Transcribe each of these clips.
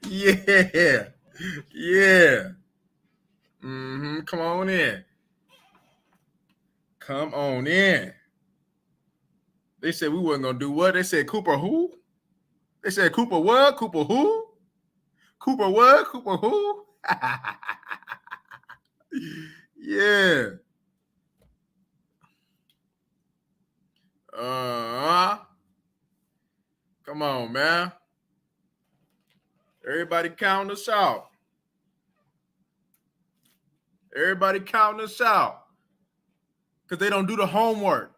Yeah. Yeah. Come on in. Come on in. They said we wasn't gonna do what? They said Cooper who? They said Cooper what? Cooper who? Cooper what? Cooper who? Yeah. Uh Come on, man. Everybody counting us out. Everybody counting us out. Because they don't do the homework.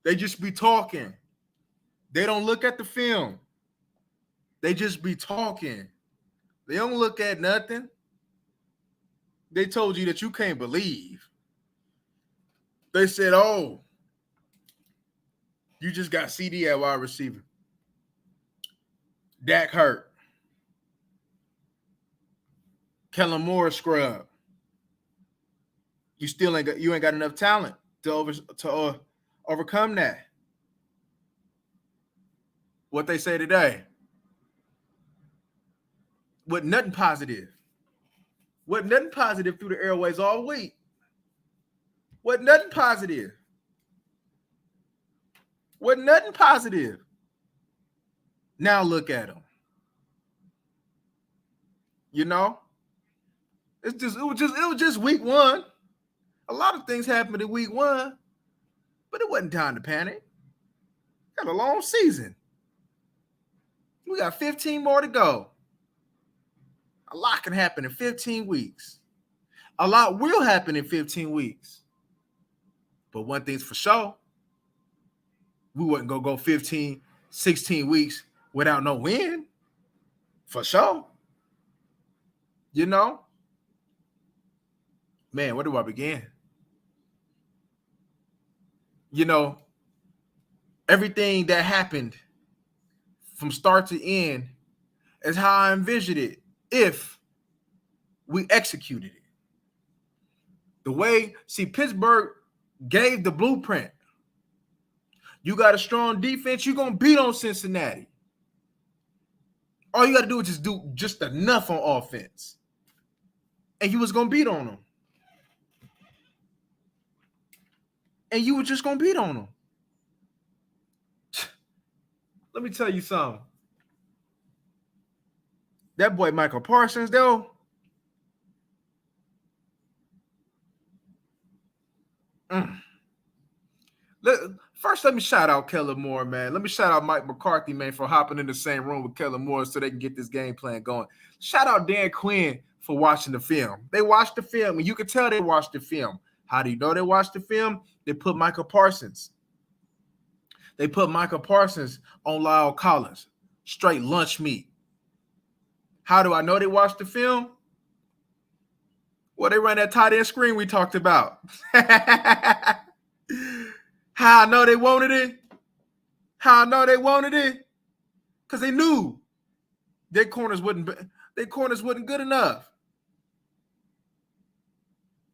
They just be talking. They don't look at the film. They just be talking. They don't look at nothing. They told you that you can't believe. They said, oh, you just got CD at wide receiver. Dak hurt. Kellen Moore scrub. You still ain't got enough talent to overcome that. What they say today. With nothing positive. With nothing positive through the airways all week. With nothing positive. With nothing positive. Now look at them. You know, it was just week one. A lot of things happened in week one, but it wasn't time to panic. Got a long season. We got 15 more to go. A lot can happen in 15 weeks. A lot will happen in 15 weeks. But one thing's for sure, we wasn't going to go 15, 16 weeks without no win. For sure. You know? Man, where do I begin? You know, everything that happened from start to end is how I envisioned it if we executed it. The way, Pittsburgh gave the blueprint. You got a strong defense, you're going to beat on Cincinnati. All you got to do is just do just enough on offense. And you was going to beat on them. And you were just going to beat on them. Let me tell you something. That boy Michael Parsons, though. First, let me shout out Kellen Moore, man. Let me shout out Mike McCarthy, man, for hopping in the same room with Kellen Moore so they can get this game plan going. Shout out Dan Quinn for watching the film. They watched the film, and you can tell they watched the film. How do you know they watched the film? They put Michael Parsons. They put Michael Parsons on Lyle Collins. Straight lunch meat. How do I know they watched the film? Well, they ran that tight end screen we talked about. How I know they wanted it? How I know they wanted it? Because they knew their corners wasn't good enough.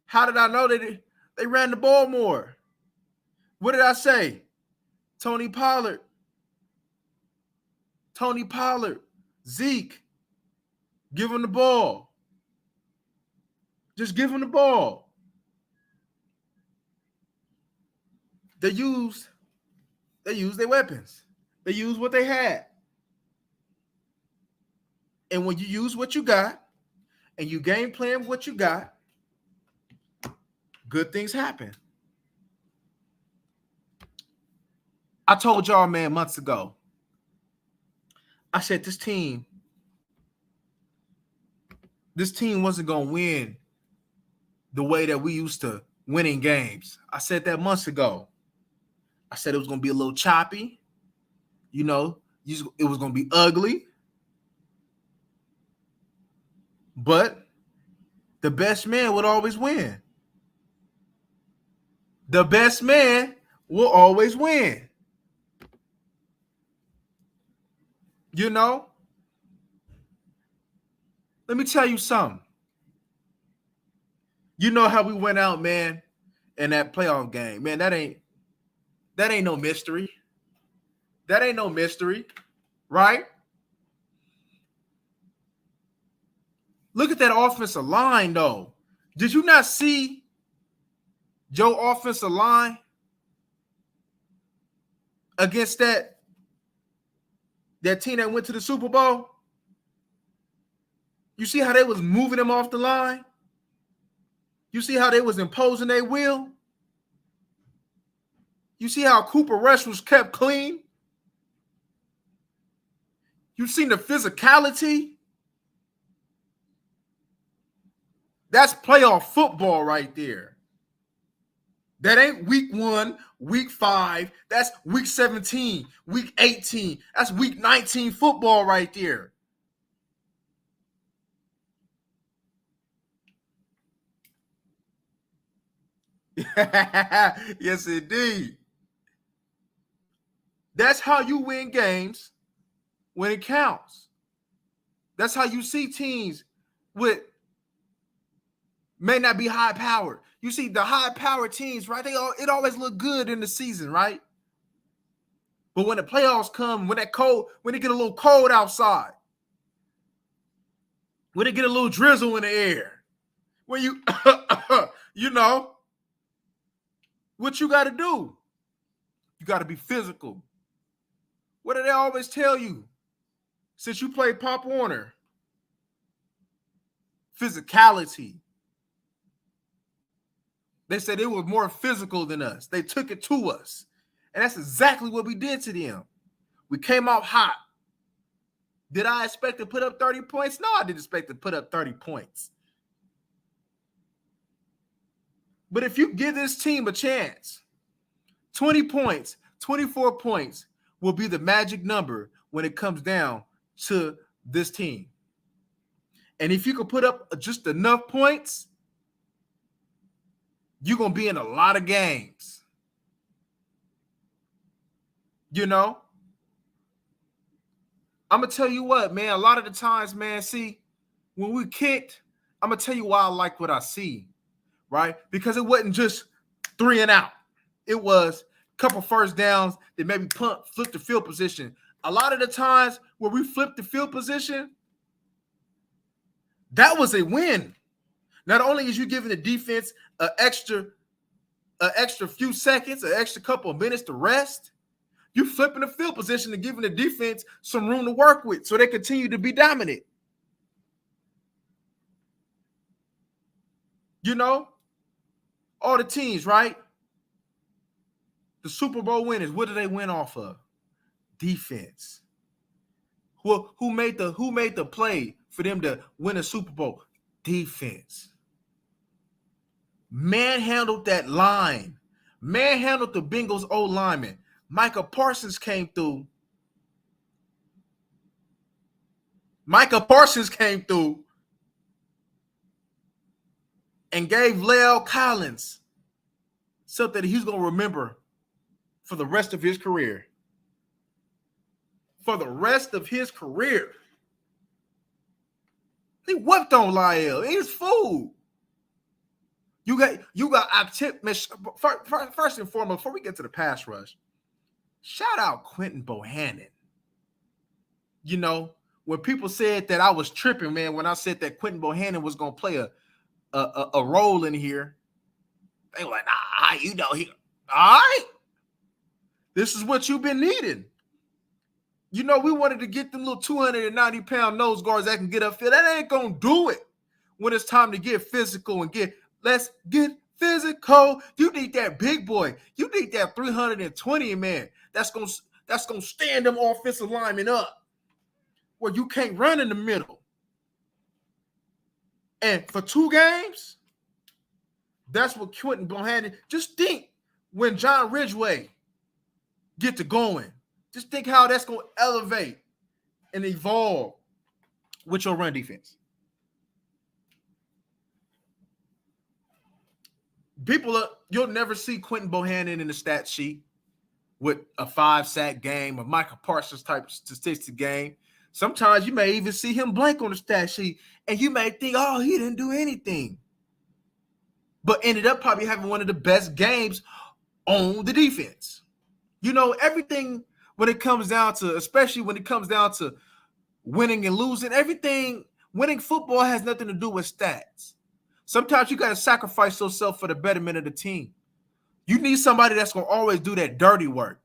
How did I know they ran the ball more? What did I say? Tony Pollard, Zeke, give him the ball. Just give him the ball. They used their weapons. They used what they had. And when you use what you got and you game plan what you got, good things happen. I told y'all, man, months ago, I said this team wasn't going to win the way that we used to winning games. I said that months ago. I said it was going to be a little choppy. You know, it was going to be ugly. But the best man would always win. The best man will always win. You know? Let me tell you something. You know how we went out, man, in that playoff game. Man, that ain't That ain't no mystery. That ain't no mystery, right? Look at that offensive line, though. Did you not see Joe offensive line against that team that went to the Super Bowl? You see how they was moving him off the line? You see how they was imposing their will? You see how Cooper Rush was kept clean? You seen the physicality? That's playoff football right there. That ain't week 1, week 5. That's week 17, week 18. That's week 19 football right there. Yes, indeed. That's how you win games when it counts. That's how you see teams with may not be high powered. You see the high powered teams, right? It always look good in the season, right? But when the playoffs come, when it get a little cold outside, when it get a little drizzle in the air, when you you know what you got to do? You got to be physical. What do they always tell you? Since you played Pop Warner, physicality. They said they were more physical than us. They took it to us. And that's exactly what we did to them. We came out hot. Did I expect to put up 30 points? No, I didn't expect to put up 30 points. But if you give this team a chance, 20 points, 24 points will be the magic number when it comes down to this team. And if you can put up just enough points, you're going to be in a lot of games. You know? I'm going to tell you what, man, a lot of the times, man, see, when we kicked, I'm going to tell you why I like what I see, right? Because it wasn't just 3 and out. It was a couple first downs that maybe flip the field position. A lot of the times where we flipped the field position, that was a win. Not only is you giving the defense an extra few seconds, an extra couple of minutes to rest, you flipping the field position and giving the defense some room to work with so they continue to be dominant. You know, all the teams, right? The Super Bowl winners, what do they win off of? Defense. Who made the play for them to win a Super Bowl? Defense. Manhandled that line. Manhandled the Bengals O lineman. Micah Parsons came through. And gave La'el Collins something that he's going to remember for the rest of his career. For the rest of his career. He whipped on La'el. He was fooled. You got activity. First and foremost, before we get to the pass rush, shout out Quentin Bohannon. You know, when people said that I was tripping, man, when I said that Quentin Bohannon was going to play a role in here, they were like, nah, you know, all right. This is what you've been needing. You know, we wanted to get them little 290-pound nose guards that can get upfield. That ain't going to do it when it's time to get physical and let's get physical. You need that big boy. You need that 320 man. That's gonna stand them offensive linemen up where you can't run in the middle. And for 2 games, that's what Quentin Bohannon. Just think when John Ridgeway get to going. Just think how that's gonna elevate and evolve with your run defense. You'll never see Quentin Bohannon in the stat sheet with a 5-sack game, a Micah Parsons type statistic game. Sometimes you may even see him blank on the stat sheet, and you may think, oh, he didn't do anything. But ended up probably having one of the best games on the defense. You know, everything when it comes down to, especially when it comes down to winning and losing, everything, winning football has nothing to do with stats. Sometimes you got to sacrifice yourself for the betterment of the team. You need somebody that's going to always do that dirty work.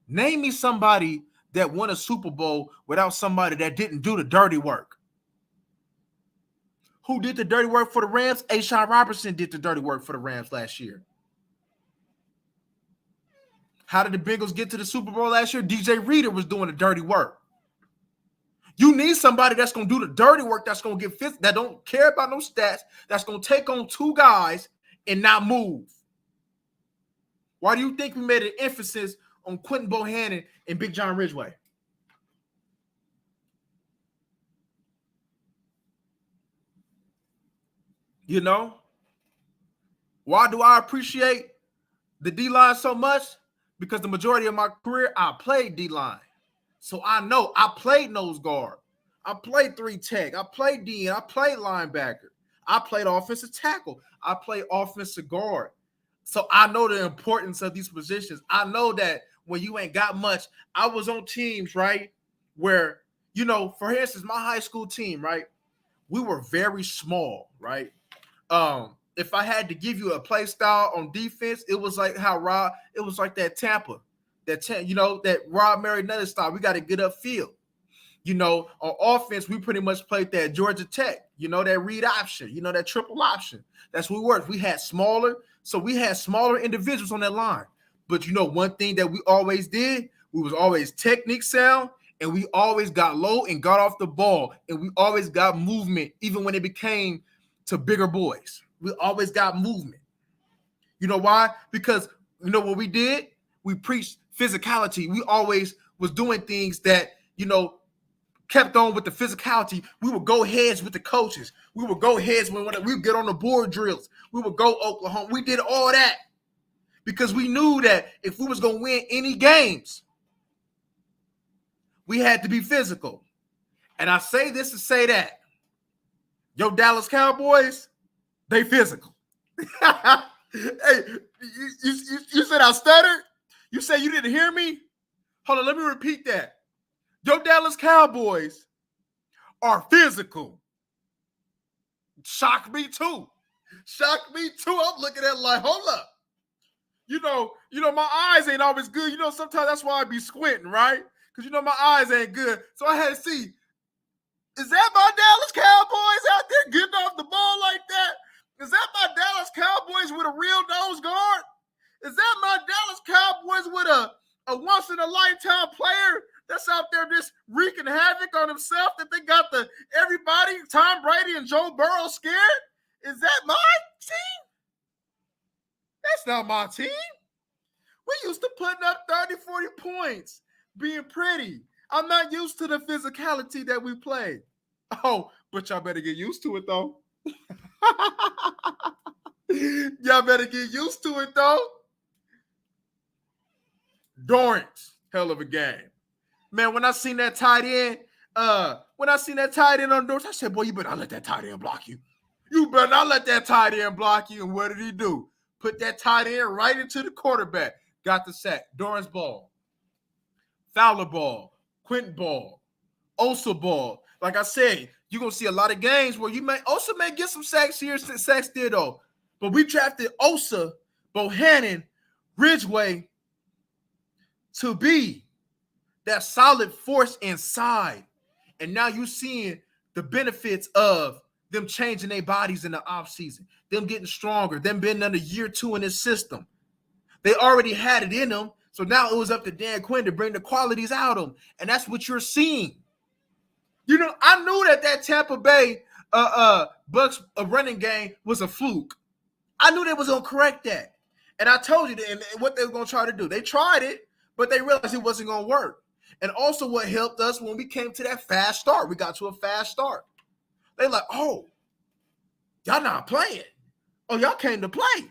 Name me somebody that won a Super Bowl without somebody that didn't do the dirty work. Who did the dirty work for the Rams? Ashawn Robertson did the dirty work for the Rams last year. How did the Bengals get to the Super Bowl last year? DJ Reader was doing the dirty work. You need somebody that's going to do the dirty work, that's going to get fit, that don't care about no stats, that's going to take on two guys and not move. Why do you think we made an emphasis on Quentin Bohannon and Big John Ridgeway? You know? Why do I appreciate the D-line so much? Because the majority of my career, I played D-line. So I know I played nose guard. I played 3-tech. I played DN. I played linebacker. I played offensive tackle. I played offensive guard. So I know the importance of these positions. I know that when you ain't got much, I was on teams, right, where, you know, for instance, my high school team, right, we were very small, right? If I had to give you a play style on defense, it was like it was like that Tampa, that Rob Marinelli style. We got to get upfield. You know, on offense, we pretty much played that Georgia Tech, you know, that read option, you know, that triple option. That's what we worked. We had smaller individuals on that line. But you know, one thing that we always did, we was always technique sound, and we always got low and got off the ball, and we always got movement, even when it became to bigger boys. We always got movement. You know why? Because you know what we did? We preached physicality. We always was doing things that, you know, kept on with the physicality. We would go heads with the coaches. We would go heads when we would get on the board drills. We would go Oklahoma. We did all that because we knew that if we was going to win any games, we had to be physical. And I say this to say that. Yo, Dallas Cowboys, they physical. Hey, you said I stuttered? You said you didn't hear me? Hold on, let me repeat that. Yo, Dallas Cowboys are physical. Shock me too. I'm looking at it like, hold up. You know, my eyes ain't always good. You know, sometimes that's why I be squinting, right? Because you know my eyes ain't good. So I had to see, is that my Dallas Cowboys out there getting off the ball like that? Is that my Dallas Cowboys with a real nose guard? Is that my Dallas Cowboys with a once-in-a-lifetime player that's out there just wreaking havoc on himself, that they got everybody, Tom Brady and Joe Burrow, scared? Is that my team? That's not my team. We used to putting up 30, 40 points, being pretty. I'm not used to the physicality that we play. Oh, but y'all better get used to it, though. Y'all better get used to it, though. Dorrance, hell of a game. Man, when I seen that tight end on Dorrance, I said, boy, you better not let that tight end block you. You better not let that tight end block you. And what did he do? Put that tight end right into the quarterback. Got the sack. Dorrance ball. Fowler ball. Quentin ball. Osa ball. Like I said, you're going to see a lot of games where Osa may get some sacks here, sacks there, though. But we drafted Osa, Bohannon, Ridgeway to be that solid force inside. And now you're seeing the benefits of them changing their bodies in the offseason, them getting stronger, them being under year 2 in this system. They already had it in them. So now it was up to Dan Quinn to bring the qualities out of them. And that's what you're seeing. You know, I knew that Tampa Bay Bucks running game was a fluke. I knew they was going to correct that. And I told you that, and what they were going to try to do. They tried it, but they realized it wasn't going to work. And also what helped us when we came to that fast start. We got to a fast start. They like, oh, y'all not playing. Oh, y'all came to play.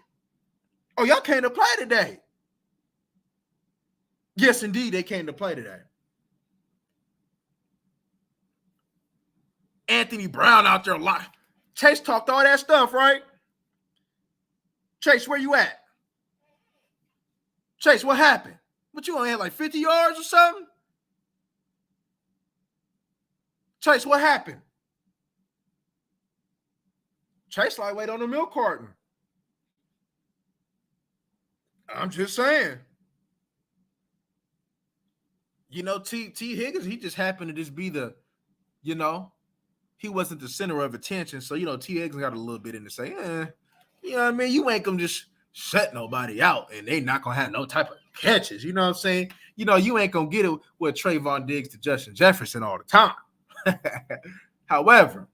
Oh, y'all came to play today. Yes, indeed, they came to play today. Anthony Brown out there a lot. Chase talked all that stuff, right? Chase, where you at? Chase, what happened? But you only had like 50 yards or something? Chase, what happened? Chase like wait on the milk carton. I'm just saying. You know, T Higgins, he just happened to just be the, you know, he wasn't the center of attention. So, you know, T Higgins got a little bit in to say, you know what I mean? You ain't gonna just shut nobody out and they not gonna have no type of catches. You know what I'm saying? You know, you ain't gonna get it with Trayvon Diggs to Justin Jefferson all the time. However,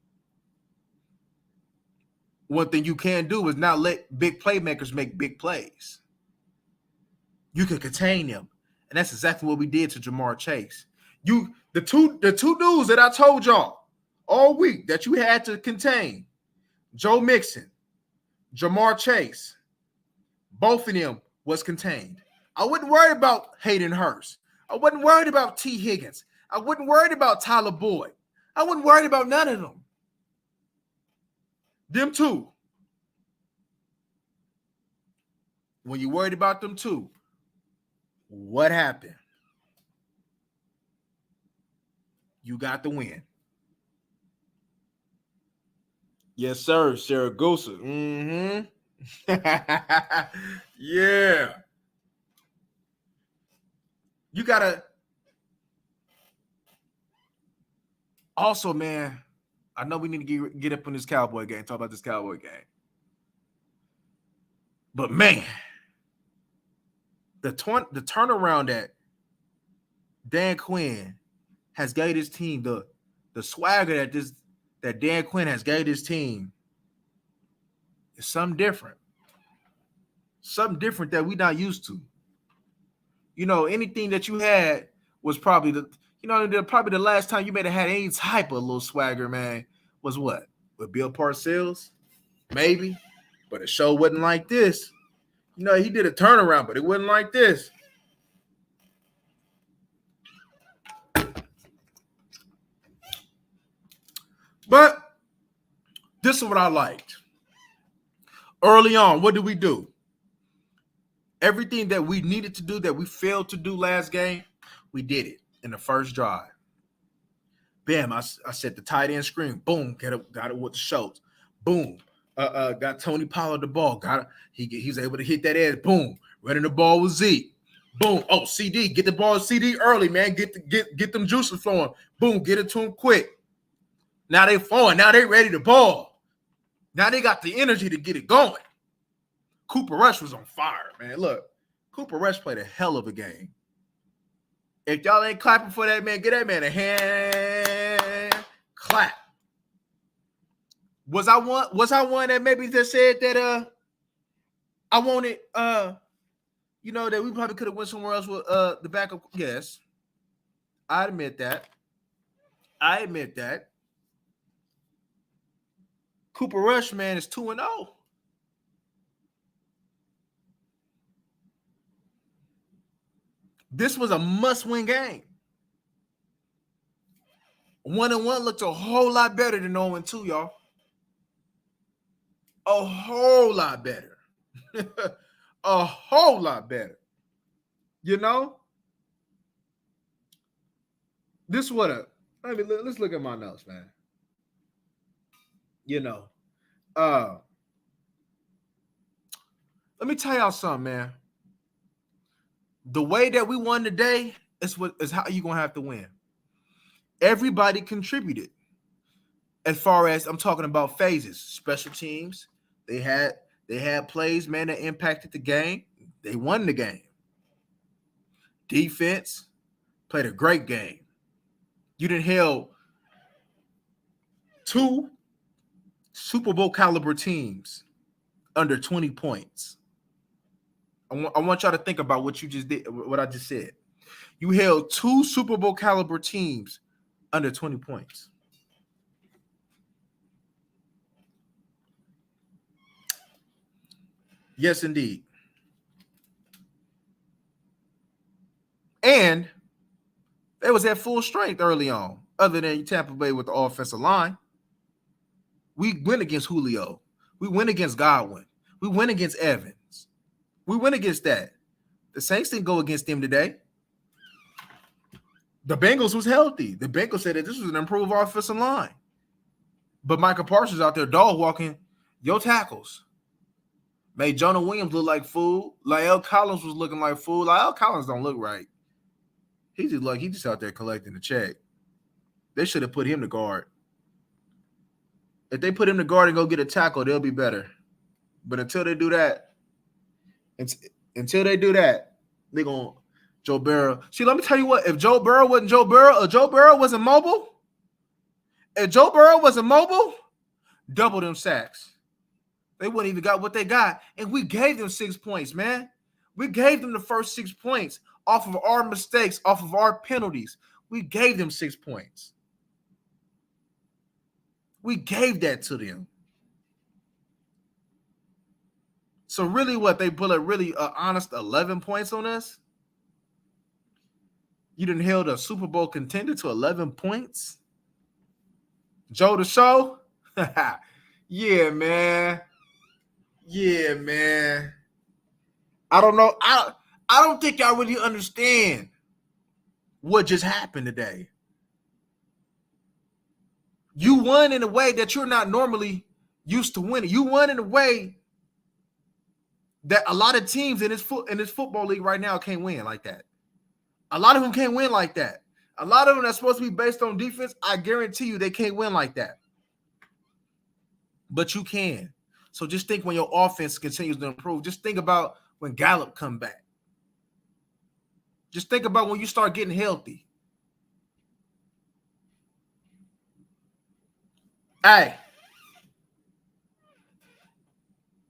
one thing you can do is not let big playmakers make big plays. You can contain them. And that's exactly what we did to Jamar Chase. The two dudes that I told y'all all week that you had to contain, Joe Mixon, Jamar Chase, both of them was contained. I wasn't worried about Hayden Hurst. I wasn't worried about T. Higgins. I wasn't worried about Tyler Boyd. I wasn't worried about none of them. Them two. When you worried about them two, what happened? You got the win. Yes, sir, Saragosa. Yeah. You gotta also, man. I know we need to get up on this Cowboy game, talk about this Cowboy game. But man, the turnaround that Dan Quinn has gave his team, the swagger that Dan Quinn has gave his team is something different. Something different that we're not used to. You know, anything that you had was probably the last time you may have had any type of little swagger, man, was what? With Bill Parcells? Maybe. But the show wasn't like this. You know, he did a turnaround, but it wasn't like this. But this is what I liked. Early on, what did we do? Everything that we needed to do that we failed to do last game, we did it in the first drive. Bam, I set the tight end screen. Boom, got it with the Schultz. Boom, got Tony Pollard the ball. He's able to hit that edge. Boom, running the ball with Zeke. Boom, oh, CD, get the ball to CD early, man. Get them juices flowing. Boom, get it to him quick. Now they flowing. Now they ready to ball. Now they got the energy to get it going. Cooper Rush was on fire, man. Look, Cooper Rush played a hell of a game. If y'all ain't clapping for that man, get that man a hand clap. Was I one that maybe just said that I wanted that we probably could have went somewhere else with the backup? Yes. I admit that. Cooper Rush, man, is 2-0. This was a must-win game. 1-1 looked a whole lot better than 0-2, y'all. A whole lot better. A whole lot better. You know? Let's look at my notes, man. You know. Let me tell y'all something, man. The way that we won today is how you're gonna have to win. Everybody contributed. As far as I'm talking about phases, special teams, they had plays, man, that impacted the game. They won the game. Defense played a great game. You done held 2 Super Bowl caliber teams under 20 points. I want y'all to think about what you just did, what I just said. You held 2 Super Bowl caliber teams under 20 points. Yes, indeed. And they was at full strength early on, other than Tampa Bay with the offensive line. We went against Julio. We went against Godwin. We went against Evans. We went against that. The Saints didn't go against them today. The Bengals was healthy. The Bengals said that this was an improved offensive line. But Michael Parsons out there dog walking your tackles. Made Jonah Williams look like fool. La'el Collins was looking like fool. La'el Collins don't look right. He just out there collecting the check. They should have put him to guard. If they put him to guard and go get a tackle, they'll be better. But until they do that, they're going to Joe Burrow. See, let me tell you what. If Joe Burrow wasn't Joe Burrow, or Joe Burrow wasn't mobile, double them sacks. They wouldn't even got what they got. And we gave them 6 points, man. We gave them the first 6 points off of our mistakes, off of our penalties. We gave them 6 points. We gave that to them. So really what? They put a really honest 11 points on us? You done held a Super Bowl contender to 11 points? Joe the Show? Yeah, man. I don't know. I don't think y'all really understand what just happened today. You won in a way that you're not normally used to winning. You won in a way that a lot of teams in this football league right now can't win like that. A lot of them can't win like that. A lot of them that's supposed to be based on defense, I guarantee you they can't win like that. But you can. So just think when your offense continues to improve. Just think about when Gallup come back. Just think about when you start getting healthy. Hey,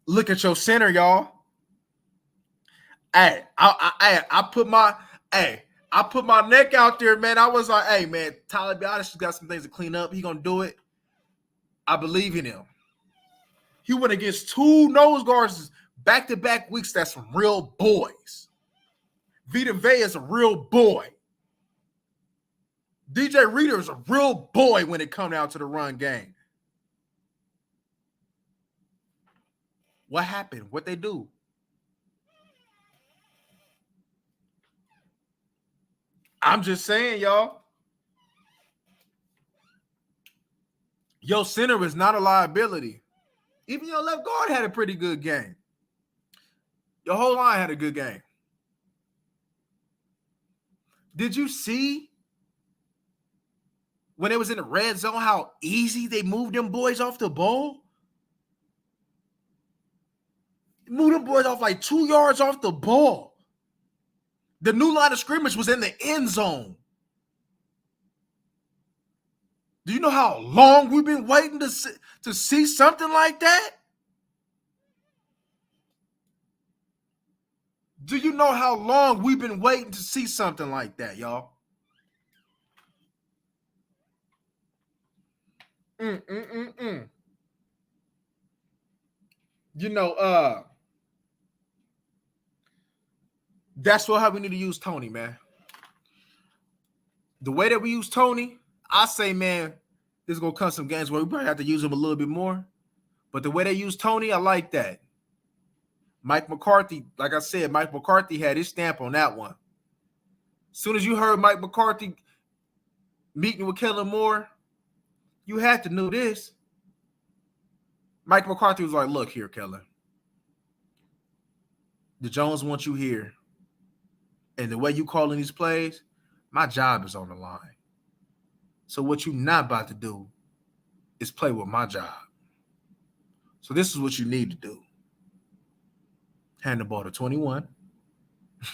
look at your center, y'all. Hey, I put my neck out there, man. I was like, hey, man, Tyler Biadasz has got some things to clean up. He gonna do it. I believe in him. He went against 2 nose guards back-to-back weeks. That's some real boys. Vita Vea is a real boy. DJ Reader is a real boy when it comes down to the run game. What happened? What they do? I'm just saying, y'all. Your center is not a liability. Even your left guard had a pretty good game. Your whole line had a good game. Did you see when it was in the red zone how easy they moved them boys off the ball? Moved them boys off like 2 yards off the ball. The new line of scrimmage was in the end zone. Do you know how long we've been waiting to see something like that? Do you know how long we've been waiting to see something like that, y'all? You know, that's how we need to use Tony, man. The way that we use Tony, I say, man, there's going to come some games where we probably have to use him a little bit more. But the way they use Tony, I like that. Mike McCarthy, like I said, Mike McCarthy had his stamp on that one. As soon as you heard Mike McCarthy meeting with Kellen Moore, you had to know this. Mike McCarthy was like, look here, Kellen. The Jones want you here. And the way you calling these plays, my job is on the line. So what you're not about to do is play with my job. So this is what you need to do. Hand the ball to 21.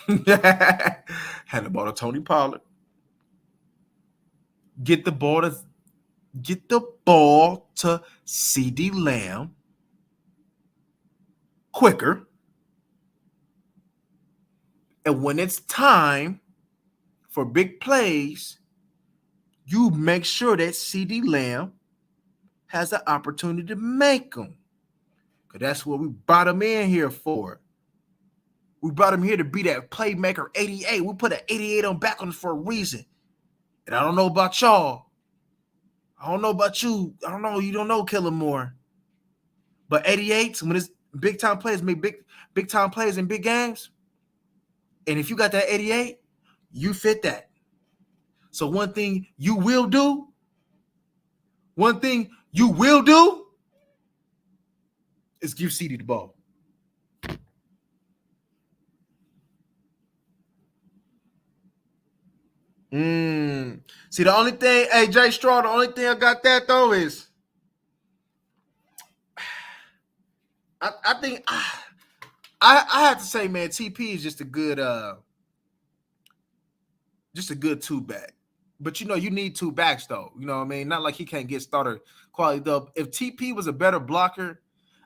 Hand the ball to Tony Pollard. Get the ball to CeeDee Lamb quicker. And when it's time for big plays, you make sure that CeeDee Lamb has the opportunity to make them. Because that's what we brought him in here for. We brought him here to be that playmaker 88. We put an 88 on back on us for a reason. And I don't know about y'all. I don't know about you. I don't know. You don't know Kellen Moore. But 88s, when it's big-time plays, make big-time plays in big games, And if you got that 88, you fit that. So one thing you will do is give CD the ball. See, the only thing, hey, Jay Straw, the only thing I got that, though, is I think I have to say, man, TP is just a good two back. But you need two backs though. You know what I mean? Not like he can't get starter quality though. If TP was a better blocker,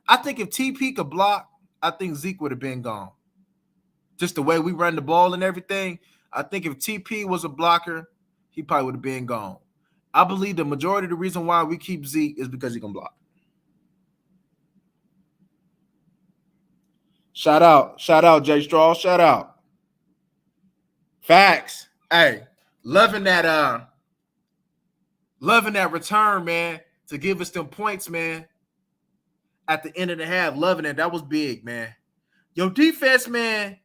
I think if TP could block, I think Zeke would have been gone. Just the way we run the ball and everything, I think if TP was a blocker, he probably would have been gone. I believe the majority of the reason why we keep Zeke is because he can block. Shout out, Jay Straw. Shout out. Facts. Hey, loving that return, man, to give us them points, man. At the end of the half, loving it. That was big, man. Your defense, man,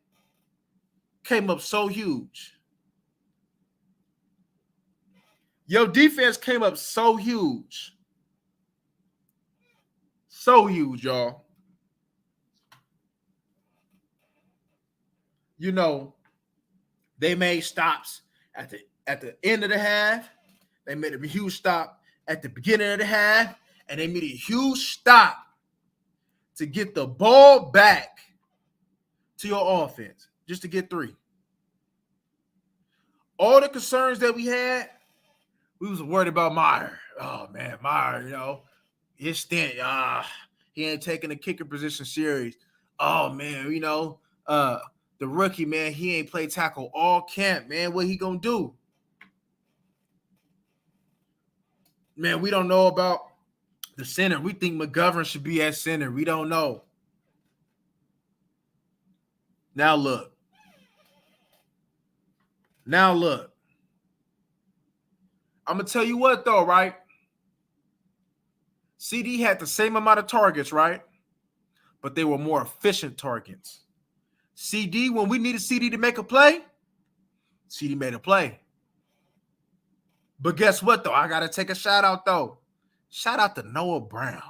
came up so huge. Your defense came up so huge. So huge, y'all. They made stops at the end of the half. They made a huge stop at the beginning of the half, and they made a huge stop to get the ball back to your offense, just to get 3. All the concerns that we had, we was worried about Meyer. Oh, man, Meyer, his stint, he ain't taking the kicker position serious. Oh, man, the rookie, man, he ain't played tackle all camp, man. What he gonna do? Man, we don't know about the center. We think McGovern should be at center. We don't know. Now look. I'm gonna tell you what, though, right? CD had the same amount of targets, right? But they were more efficient targets. CD, when we needed CD to make a play, CD made a play. But guess what, though? I got to take a shout out, though. Shout out to Noah Brown.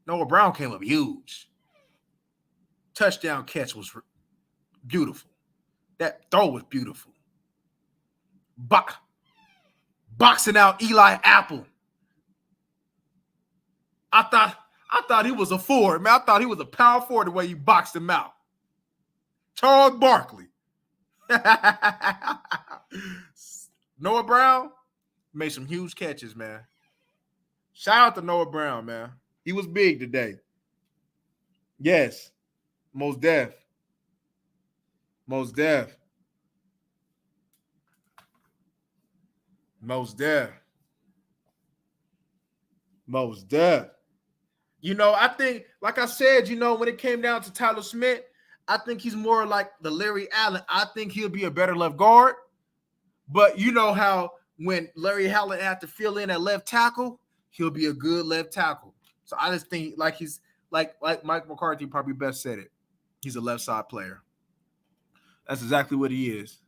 Noah Brown came up huge. Touchdown catch was beautiful. That throw was beautiful. Boxing out Eli Apple. I thought he was a forward, man. I thought he was a power forward the way you boxed him out. Charles Barkley. Noah Brown made some huge catches, man. Shout out to Noah Brown, man. He was big today. Yes. Most def. I think, like I said, when it came down to Tyler Smith, I think he's more like the Larry Allen. I think he'll be a better left guard. But you know how when Larry Allen had to fill in at left tackle, he'll be a good left tackle. So I just think like he's like Mike McCarthy probably best said it. He's a left side player. That's exactly what he is.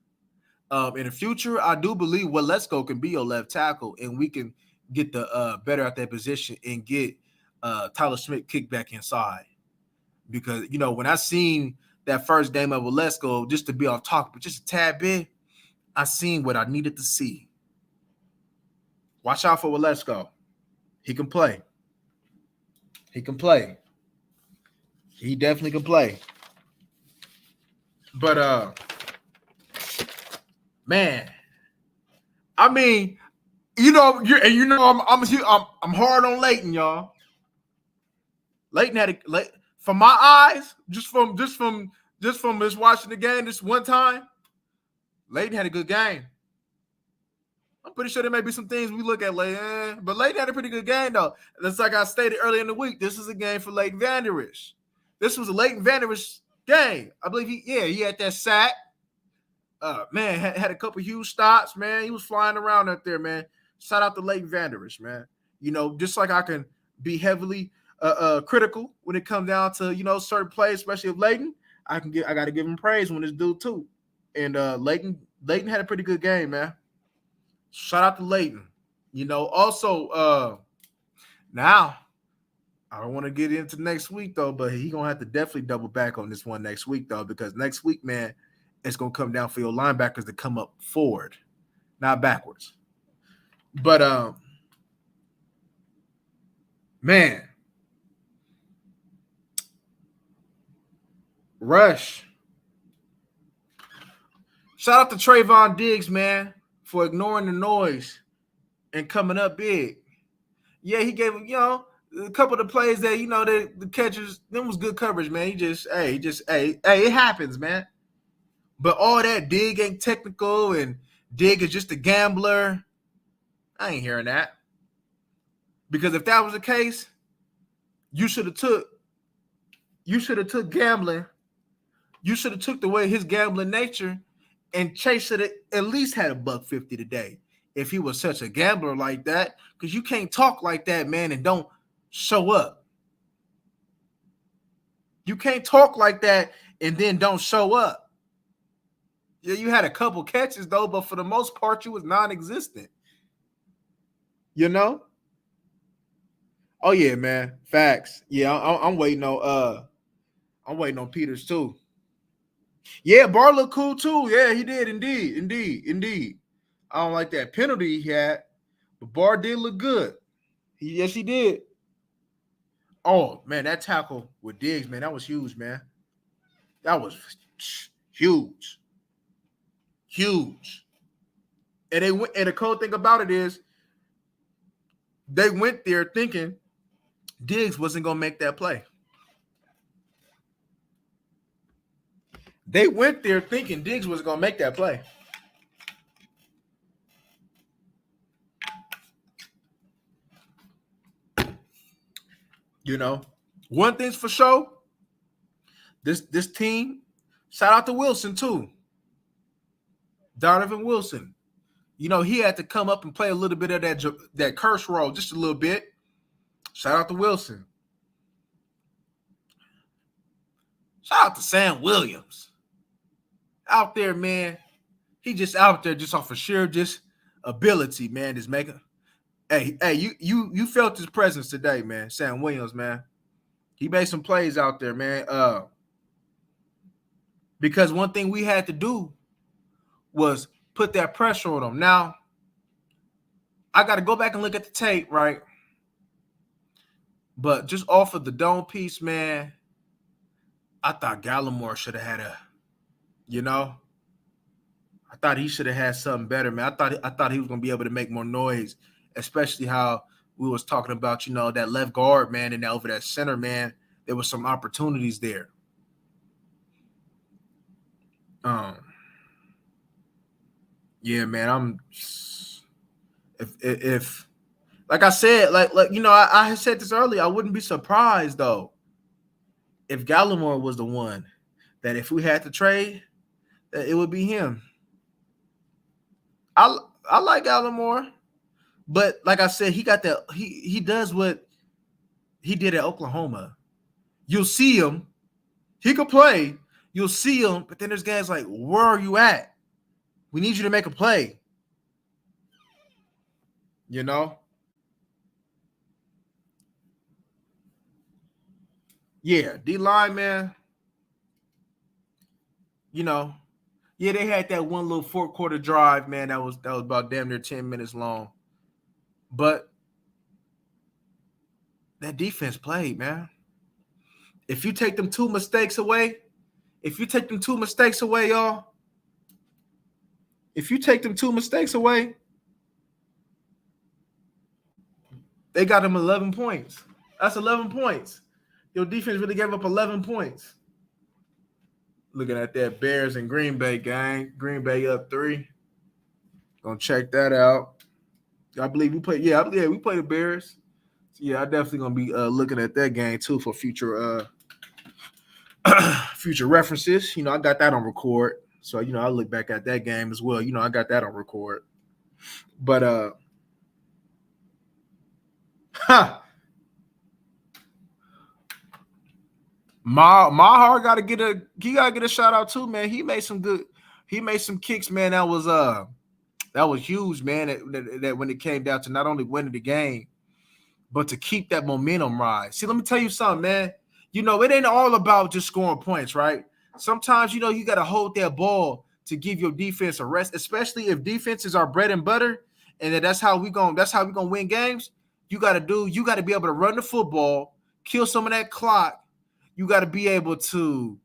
In the future, I do believe Waletzko can be your left tackle, and we can get the better at that position and get Tyler Smith kicked back inside. Because, when I seen that first game of Waletzko, just to be off talk, but just a tad bit, I seen what I needed to see. Watch out for Waletzko. He can play. He definitely can play. But man, I mean, I'm hard on Leighton, y'all. Leighton had from my eyes, just from just watching the game this one time. Leighton had a good game. I'm pretty sure there may be some things we look at Leighton, but Leighton had a pretty good game though. That's like I stated earlier in the week. This is a game for Leighton Vander Esch. This was a Leighton Vander Esch game. I believe he had that sack. Man, had a couple huge stops, man. He was flying around out there, man. Shout out to Leighton Vander Esch, man. Just like I can be heavily critical when it comes down to, certain plays, especially of Leighton, I got to give him praise when it's due too. And Leighton had a pretty good game, man. Shout out to Leighton. Also now I don't want to get into next week though, but he gonna have to definitely double back on this one next week though, because next week, man, it's gonna come down for your linebackers to come up forward, not backwards. But man, Rush. Shout out to Trayvon Diggs, man, for ignoring the noise and coming up big. Yeah, he gave him, a couple of the plays that, the catchers, them was good coverage, man. It happens, man. But all that Dig ain't technical and Dig is just a gambler. I ain't hearing that. Because if that was the case, you should have took gambling. You should have took away his gambling nature, and Chase should have at least had $150 today if he was such a gambler like that. Because you can't talk like that, man, and don't show up. You can't talk like that and then don't show up. Yeah, you had a couple catches though, but for the most part, you was non-existent. Oh yeah, man. Facts. Yeah, I'm waiting on Peters too. Yeah, Barr looked cool too. Yeah, he did indeed. I don't like that penalty he had, but Barr did look good. Yes, he did. Oh man, that tackle with Diggs, man, that was huge, man. That was huge. And the cool thing about it is they went there thinking Diggs wasn't gonna make that play. They went there thinking Diggs was gonna make that play. One thing's for sure. This team, shout out to Wilson too. Donovan Wilson. He had to come up and play a little bit of that curse role, just a little bit. Shout out to Wilson. Shout out to Sam Williams. Out there, man. He just out there just off of sheer just ability, man. Just making. Hey, you felt his presence today, man. Sam Williams, man. He made some plays out there, man. Because one thing we had to do was put that pressure on him. Now, I got to go back and look at the tape, right? But just off of the dome piece, man, I thought Gallimore should have had I thought he should have had something better, man. I thought he was going to be able to make more noise, especially how we was talking about, that left guard, man, and over that center, man, there was some opportunities there. Yeah, man, if like I said, I had said this earlier, I wouldn't be surprised though if Gallimore was the one that if we had to trade, that it would be him. I like Gallimore, but like I said, he got that. He does what he did at Oklahoma. You'll see him. He could play. You'll see him, but then there's guys like, where are you at? We need you to make a play. Yeah, D-line, man. Yeah, they had that one little fourth quarter drive, man. That was about damn near 10 minutes long. But that defense played, man. If you take them two mistakes away, y'all. If you take them two mistakes away, they got them 11 points. That's 11 points. Your defense really gave up 11 points. Looking at that Bears and Green Bay gang. Green Bay up 3. Gonna check that out. I believe we play. Yeah, we play the Bears. So yeah, I definitely gonna be looking at that game too for future future references. I got that on record. So I look back at that game as well. I got that on record. But Maher gotta get a shout out too, man. He made some kicks, man. That was huge, man. That when it came down to not only winning the game, but to keep that momentum rise. See, let me tell you something, man. It ain't all about just scoring points, right? Sometimes, you got to hold that ball to give your defense a rest, especially if defense is our bread and butter, and that's how we gonna win games. You got to be able to run the football, kill some of that clock. You got to be able to,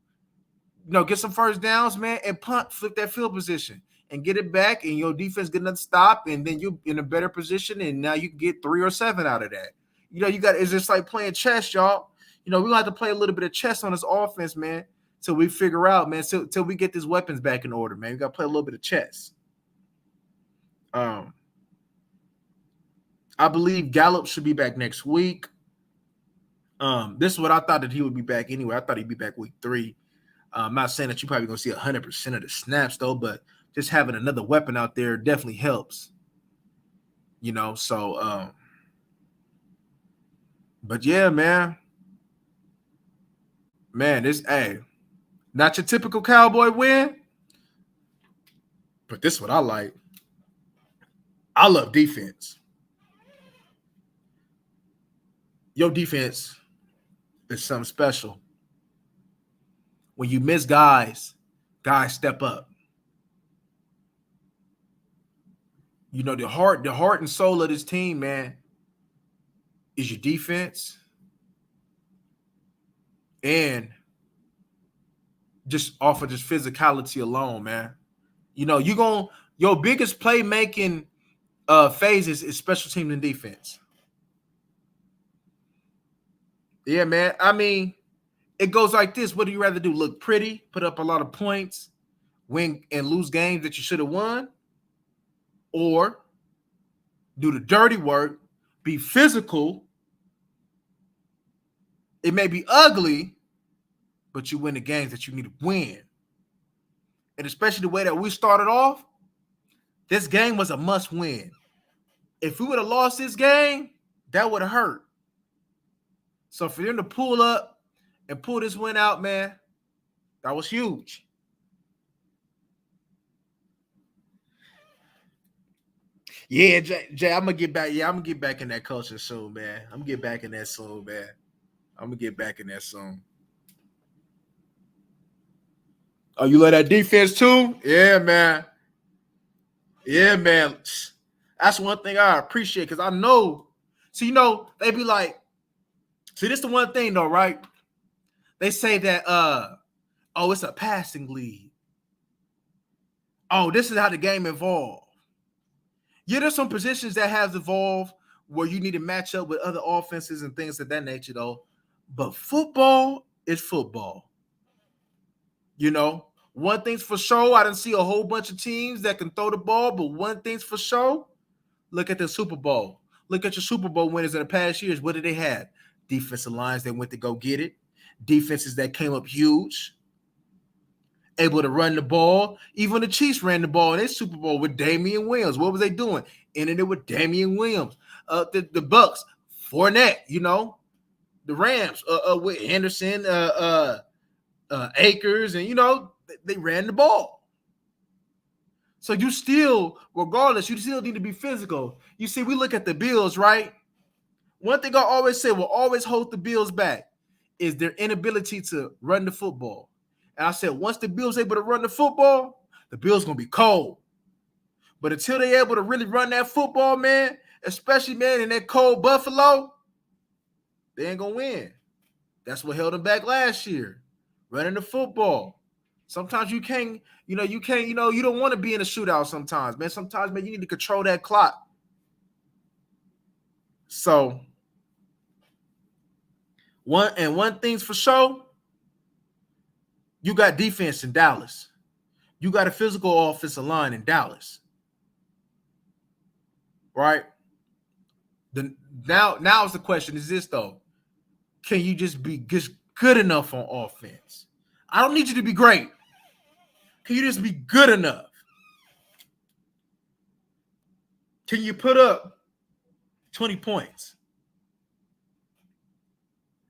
get some first downs, man, and punt, flip that field position and get it back, and your defense get another stop, and then you in a better position, and now you can get 3 or 7 out of that. It's just like playing chess, y'all. We're gonna have to play a little bit of chess on this offense, man, till we figure out, man, till we get these weapons back in order, man. We gotta play a little bit of chess. I believe Gallup should be back next week. This is what I thought that he would be back anyway. I thought he'd be back week 3. I'm not saying that you're probably gonna see 100% of the snaps though, but just having another weapon out there definitely helps. But yeah, man, this not your typical Cowboy win, but this is what I like. I love defense. Your defense is something special. When you miss guys step up. The heart and soul of this team, man, is your defense. And just off of just physicality alone, man. Your biggest playmaking phases is special teams and defense. Yeah, man. I mean, it goes like this. What do you rather do? Look pretty, put up a lot of points, win and lose games that you should have won? Or do the dirty work, be physical. It may be ugly, but you win the games that you need to win. And especially the way that we started off, this game was a must win. If we would have lost this game, that would have hurt. So for them to pull up and pull this win out, man, that was huge. Yeah, Jay, I'm gonna get back. Yeah, I'm gonna get back in that culture soon, man. I'm gonna get back in that soon, man. I'm gonna get back in that soon. Oh, you love that defense too? Yeah, man. Yeah, man. That's one thing I appreciate because I know. So they be like, see, this the one thing though, right? They say that it's a passing league. Oh, this is how the game evolved. Yeah, there's some positions that has evolved where you need to match up with other offenses and things of that nature, though. But football is football. One thing's for sure. I didn't see a whole bunch of teams that can throw the ball, but one thing's for sure. Look at the Super Bowl. Look at your Super Bowl winners in the past years. What did they have? Defensive lines that went to go get it. Defenses that came up huge. Able to run the ball. Even the Chiefs ran the ball in their Super Bowl with Damian Williams. What was they doing? Ending it with Damian Williams. The Bucks, Fournette, the Rams with Henderson, Akers, and they ran the ball. So you still, regardless, you still need to be physical. You see, we look at the Bills, right? One thing I always say will always hold the Bills back is their inability to run the football. And I said, once the Bills able to run the football, the Bills going to be cold. But until they're able to really run that football, man, especially, man, in that cold Buffalo, they ain't going to win. That's what held them back last year, running the football. Sometimes you can't, you don't want to be in a shootout sometimes, man. Sometimes, man, you need to control that clock. So, one thing's for sure, you got defense in Dallas. You got a physical offensive line in Dallas. Right? Now is the question is this, though. Can you just be just good enough on offense? I don't need you to be great. Can you just be good enough? Can you put up 20 points?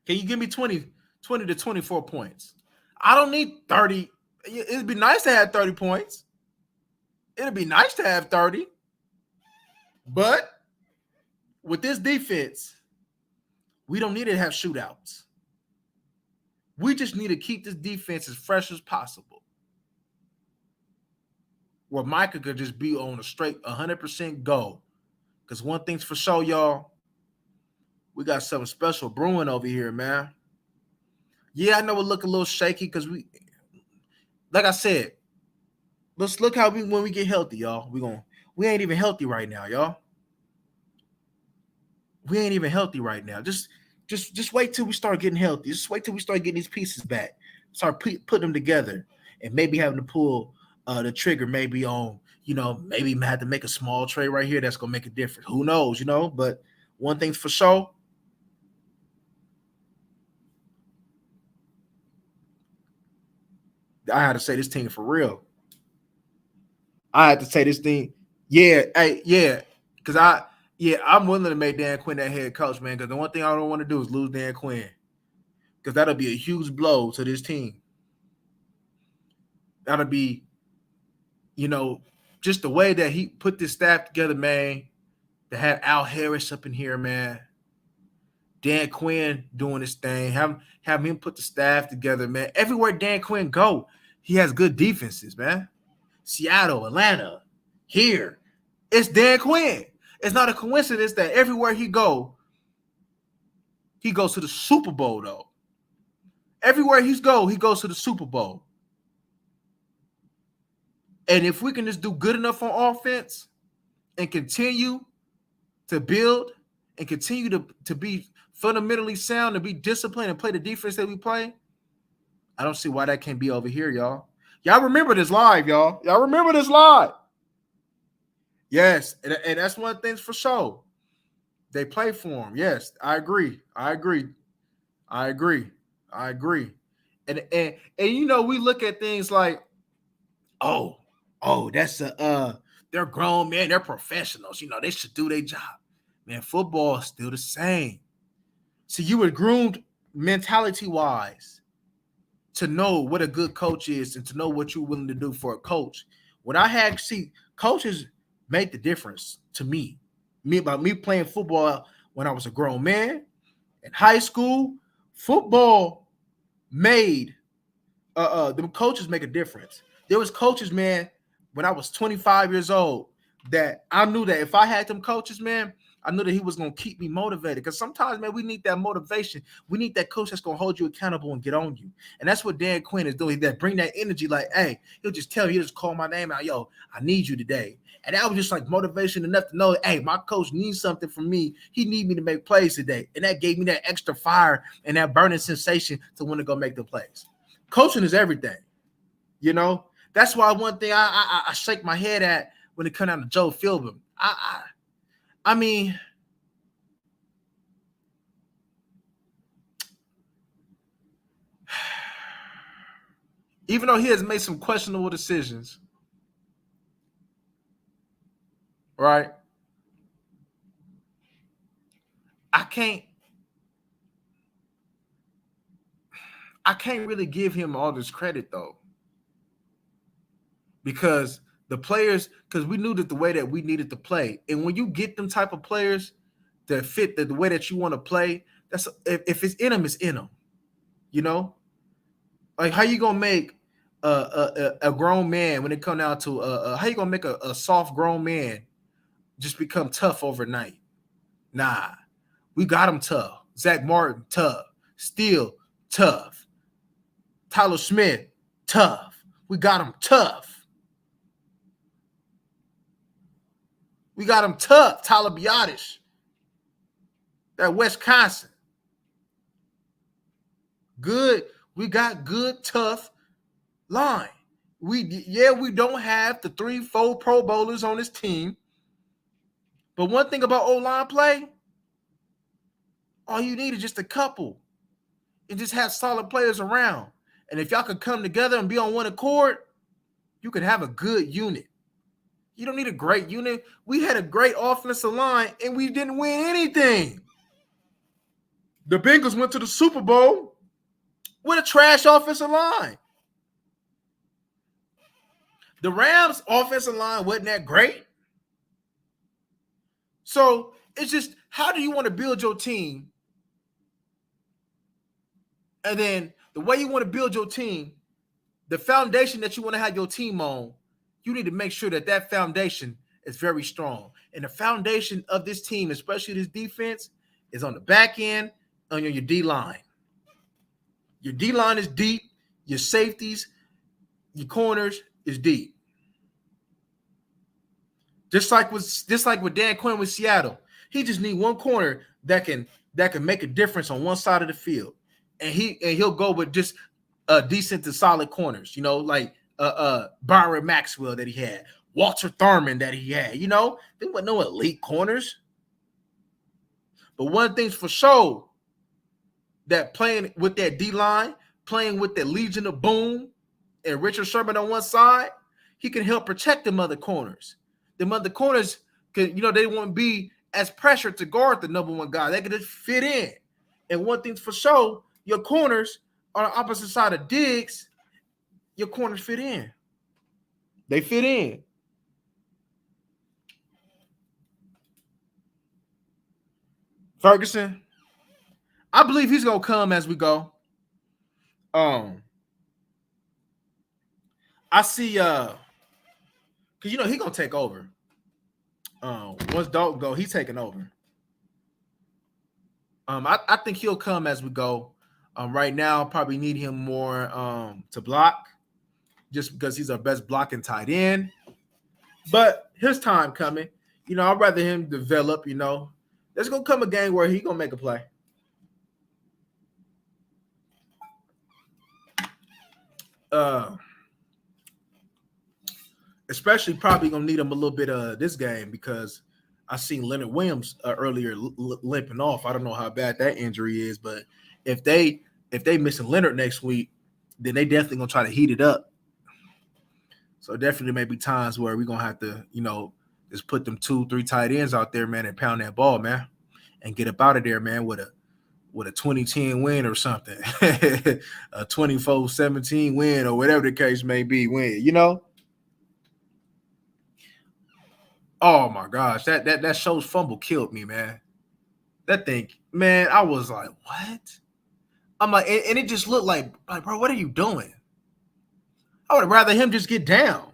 Can you give me 20 20 to 24 points. I don't need 30. It'd be nice to have 30 points. It'd be nice to have 30. But with this defense, we don't need to have shootouts. We just need to keep this defense as fresh as possible. Where Micah could just be on a straight 100% go. Because one thing's for sure, y'all, we got something special brewing over here, man. Yeah, I know it look a little shaky because like I said, let's look how when we get healthy, y'all. We ain't even healthy right now, y'all. We ain't even healthy right now. Just wait till we start getting healthy. Just wait till we start getting these pieces back. Start putting them together, and maybe having to pull the trigger, maybe on, maybe have to make a small trade right here that's gonna make a difference. Who knows, But one thing's for sure. I had to say this team for real. I had to say this thing. Yeah, because I'm willing to make Dan Quinn that head coach, man. Because the one thing I don't want to do is lose Dan Quinn, because that'll be a huge blow to this team. That'll be, just the way that he put this staff together, man. To have Al Harris up in here, man. Dan Quinn doing this thing. Have him put the staff together, man. Everywhere Dan Quinn go, he has good defenses, man. Seattle, Atlanta, here. It's Dan Quinn. It's not a coincidence that everywhere he goes to the Super Bowl, though. Everywhere he goes to the Super Bowl. And if we can just do good enough on offense and continue to build and continue to be fundamentally sound and be disciplined and play the defense that we play, I don't see why that can't be over here, y'all. Y'all remember this live, y'all. Y'all remember this live. Yes, and that's one thing for sure. They play for him. Yes, I agree. And we look at things like, oh, that's they're grown men, they're professionals. They should do their job. Man, football is still the same. So you were groomed mentality-wise to know what a good coach is and to know what you're willing to do for a coach. When coaches make the difference to me. About me playing football when I was a grown man in high school, football made the coaches make a difference. There was coaches, man, when I was 25 years old, that I knew that if I had them coaches, man, I knew that he was going to keep me motivated. Because sometimes, man, we need that motivation. We need that coach that's going to hold you accountable and get on you. And that's what Dan Quinn is doing. That bring that energy, like, hey, he'll just tell you, he'll just call my name out. Yo, I need you today. And that was just like motivation enough to know, hey, my coach needs something from me. He needs me to make plays today. And that gave me that extra fire and that burning sensation to want to go make the plays. Coaching is everything. That's why one thing I shake my head at when it comes down to Joe Philbin. I mean, even though he has made some questionable decisions, right? I can't really give him all this credit, though. Because we knew that the way that we needed to play. And when you get them type of players that fit the way that you want to play, that's if it's in them, it's in them. Like how you gonna make a grown man when it come down to how you gonna make a soft grown man just become tough overnight? Nah, we got him tough. Zach Martin, tough. Steele, tough. Tyler Smith, tough. We got him tough. We got him tough. Tyler Biotish. That Wisconsin. Good. We got good, tough line. We don't have the 3-4 Pro Bowlers on this team. But one thing about O-line play, all you need is just a couple. And just have solid players around. And if y'all could come together and be on one accord, you could have a good unit. You don't need a great unit. We had a great offensive line, and we didn't win anything. The Bengals went to the Super Bowl. with a trash offensive line. The Rams' offensive line wasn't that great. So it's just, how do you want to build your team? And then the way you want to build your team, the foundation that you want to have your team on, you need to make sure that that foundation is very strong. And the foundation of this team, especially this defense, is on the back end, on your D line. Your D line is deep. Your safeties, your corners is deep. Just like with Dan Quinn with Seattle, he just need one corner that can make a difference on one side of the field, and he'll go with just decent to solid corners. You know, like Byron Maxwell that he had, Walter Thurman that he had. You know, they weren't no elite corners, but one thing's for sure, that playing with that D line, playing with the Legion of Boom and Richard Sherman on one side, he can help protect them other corners. Them other corners can, they won't be as pressured to guard the number one guy. They can just fit in. And one thing's for sure, your corners on the opposite side of Diggs, your corners fit in. They fit in. Ferguson, I believe he's gonna come as we go. I see because he's gonna take over. Once Dalton go, he's taking over. I think he'll come as we go. Right now, probably need him more to block, just because he's our best blocking tight end. But his time coming. I'd rather him develop. There's gonna come a game where he's gonna make a play. Especially probably gonna need him a little bit of this game, because I seen Leonard Williams earlier limping off. I don't know how bad that injury is, but if they missing Leonard next week, then they definitely gonna try to heat it up. So definitely may be times where we're gonna have to, just put them 2-3 tight ends out there, man, and pound that ball, man, and get up out of there, man, with a 2010 win or something, a 24-17 win, or whatever the case may be. Oh my gosh, that show's fumble killed me, man. That thing, man, I was like, what? I'm like, and it just looked like, bro, what are you doing? I would rather him just get down.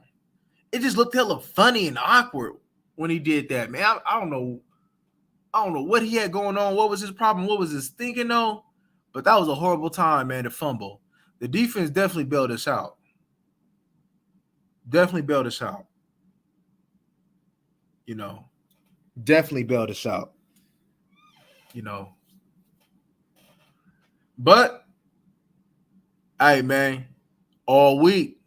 It just looked hella funny and awkward when he did that, man. I don't know what he had going on. What was his problem? What was his thinking though? But that was a horrible time, man, to fumble. The defense definitely bailed us out. Definitely bailed us out. Definitely bailed us out. But, hey, man, all week,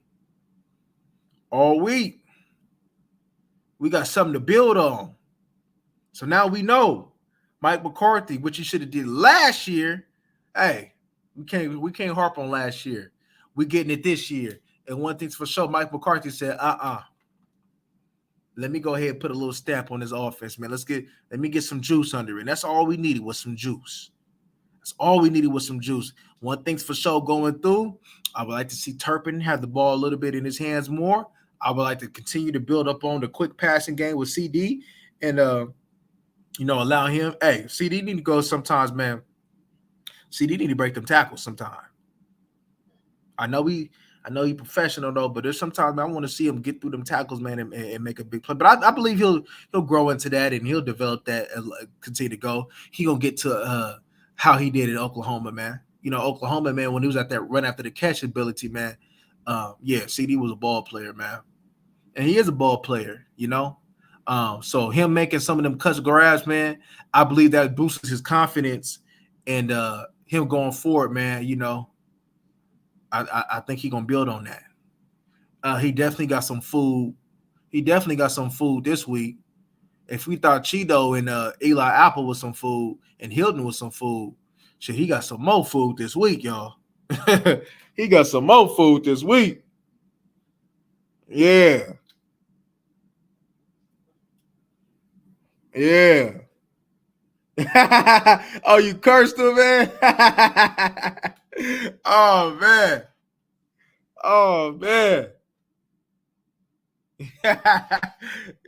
we got something to build on. So now we know Mike McCarthy, which he should have did last year. Hey, we can't harp on last year. We getting it this year. And one thing's for sure, Mike McCarthy said, let me go ahead and put a little stamp on this offense, man. Let me get some juice under it. And that's all we needed was some juice. That's all we needed was some juice. One thing's for sure going through, I would like to see Turpin have the ball a little bit in his hands more. I would like to continue to build up on the quick passing game with CD and, allow him. Hey, CD need to go sometimes, man. CD need to break them tackles sometime. I know he professional though, but there's sometimes I want to see him get through them tackles, man, and make a big play. But I believe he'll grow into that, and he'll develop that and continue to go. He gonna get to how he did in Oklahoma, man. Oklahoma, man, when he was at that run after the catch ability, man. CD was a ball player, man, and he is a ball player, So him making some of them cuts grabs, man, I believe that boosts his confidence, and him going forward, man. I think he's gonna build on that. He definitely got some food. He definitely got some food this week. If we thought Cheeto and Eli Apple was some food and Hilton was some food, shit, he got some more food this week, y'all. He got some more food this week. Yeah. Oh, you cursed him, man? Oh man. Oh man.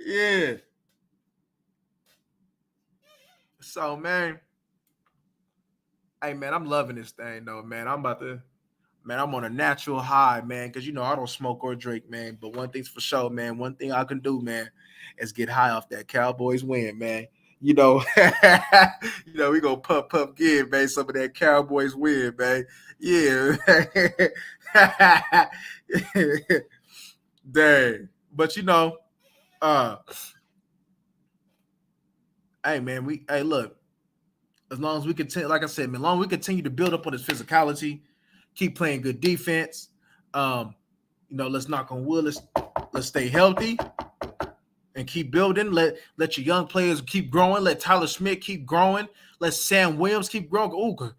Yeah. So man, hey man, I'm loving this thing though, man. I'm on a natural high, man, because I don't smoke or drink, man. But one thing's for sure, man. One thing I can do, man, is get high off that Cowboys win, man. You know, we gonna puff, give, man, some of that Cowboys win, man. Yeah. Dang. But uh, hey man, hey look, as long as we continue, like I said, man, as long as we continue to build up on his physicality, keep playing good defense. Let's knock on wood. Let's stay healthy and keep building. Let your young players keep growing. Let Tyler Smith keep growing. Let Sam Williams keep growing. Oh,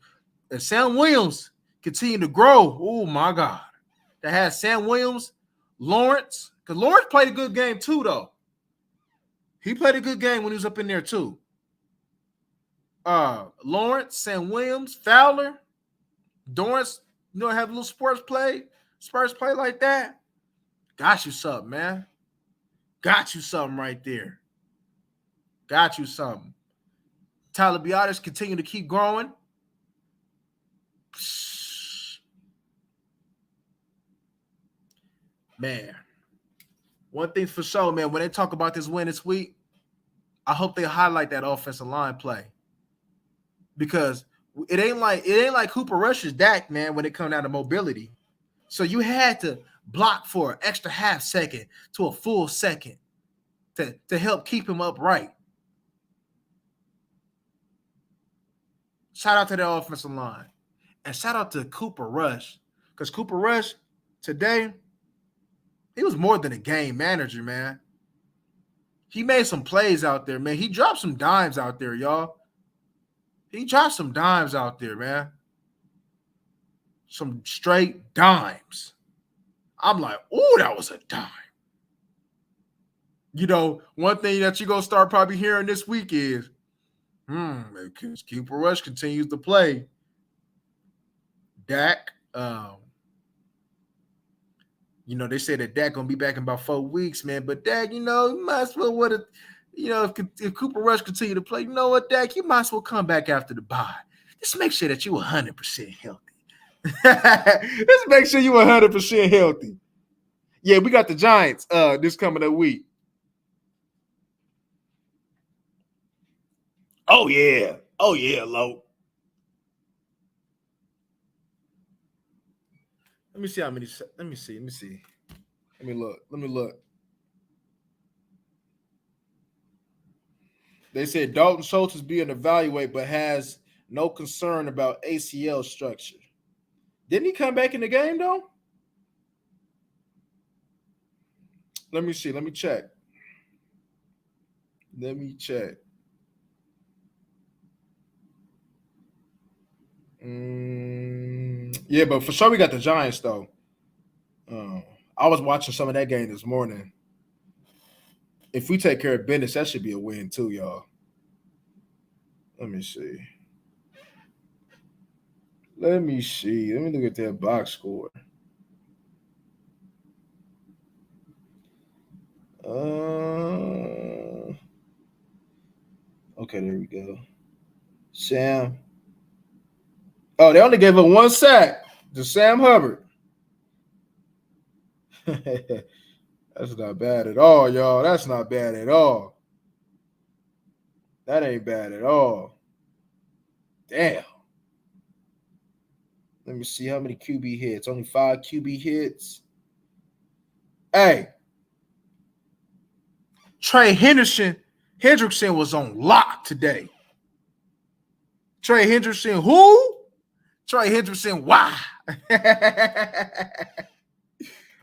and Sam Williams continue to grow. Oh my God, that has Sam Williams, Lawrence, because Lawrence played a good game too, though. He played a good game when he was up in there too. Lawrence, Sam Williams, Fowler, Dorrance, have a little Spurs play like that. Got you something, man. Got you something right there. Got you something. Tyler Biotis continue to keep growing. Man, one thing's for sure, man. When they talk about this win this week, I hope they highlight that offensive line play, because it ain't like Cooper Rush's Dak, man, when it comes down to mobility. So you had to block for an extra half second to a full second to help keep him upright. Shout out to the offensive line. And shout out to Cooper Rush. Because Cooper Rush, today, he was more than a game manager, man. He made some plays out there, man. He dropped some dimes out there, y'all. He dropped some dimes out there, man. Some straight dimes. I'm like, oh, that was a dime. One thing that you're going to start probably hearing this week is, because Cooper Rush continues to play, Dak, they say that Dak going to be back in about 4 weeks, man. But Dak, you might as well if Cooper Rush continue to play, you know what, Dak, you might as well come back after the bye. Just make sure that you're 100% healthy. Just make sure you're 100% healthy. Yeah, we got the Giants this coming up week. Oh, yeah. Oh, yeah, Lo. Let me see how many. Let me see. Let me look. They said Dalton Schultz is being evaluated, but has no concern about ACL structure. Didn't he come back in the game, though? Let me see. Let me check. Yeah, but for sure we got the Giants, though. I was watching some of that game this morning. If we take care of business, that should be a win too, y'all. Let me see. Let me look at that box score. Okay, there we go. Sam. Oh, they only gave up 1 sack to Sam Hubbard. That's not bad at all, y'all. That's not bad at all. That ain't bad at all. Damn. Let me see how many QB hits. Only 5 QB hits. Hey. Trey Hendrickson was on lock today. Trey Hendrickson, who? Trey Hendrickson, why?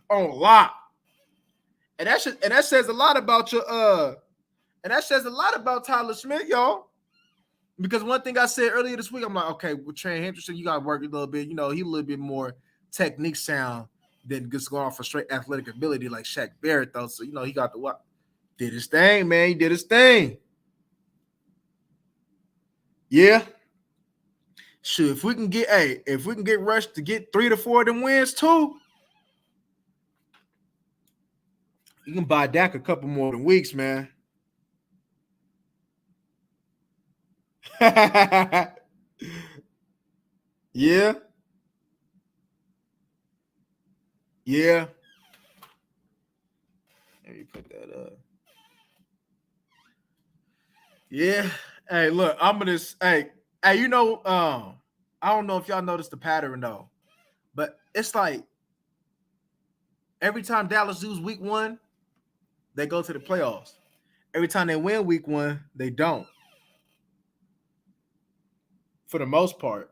On lock. And that says a lot about and that says a lot about Tyler Smith, y'all. Because one thing I said earlier this week, I'm like, okay, with Trey Hendrickson, you got to work a little bit. He a little bit more technique sound than just going for straight athletic ability like Shaq Barrett, though. So, he got the what? Did his thing, man. He did his thing. Yeah. Shoot, if we can get Rush to get 3 to 4 of them wins too, you can buy Dak a couple more than weeks, man. Yeah. Yeah. Let me put that up. Yeah. Hey, look, I'm gonna hey, I don't know if y'all noticed the pattern though, but it's like every time Dallas lose week one, they go to the playoffs. Every time they win week one, they don't. For the most part.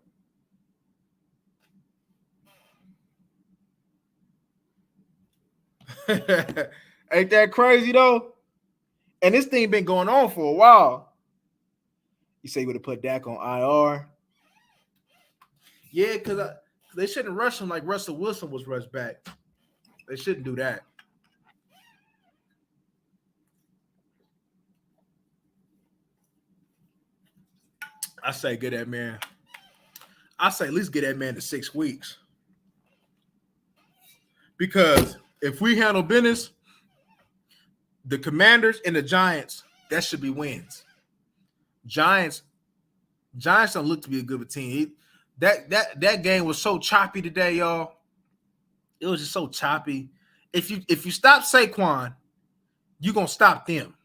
Ain't that crazy though? And this thing been going on for a while. You say you would have put Dak on IR. Yeah, because they shouldn't rush him like Russell Wilson was rushed back. They shouldn't do that. I say get that man. I say at least get that man to 6 weeks. Because if we handle business, the Commanders and the Giants, that should be wins. Giants don't look to be a good team. That game was so choppy today, y'all. It was just so choppy. If you stop Saquon, you're gonna stop them.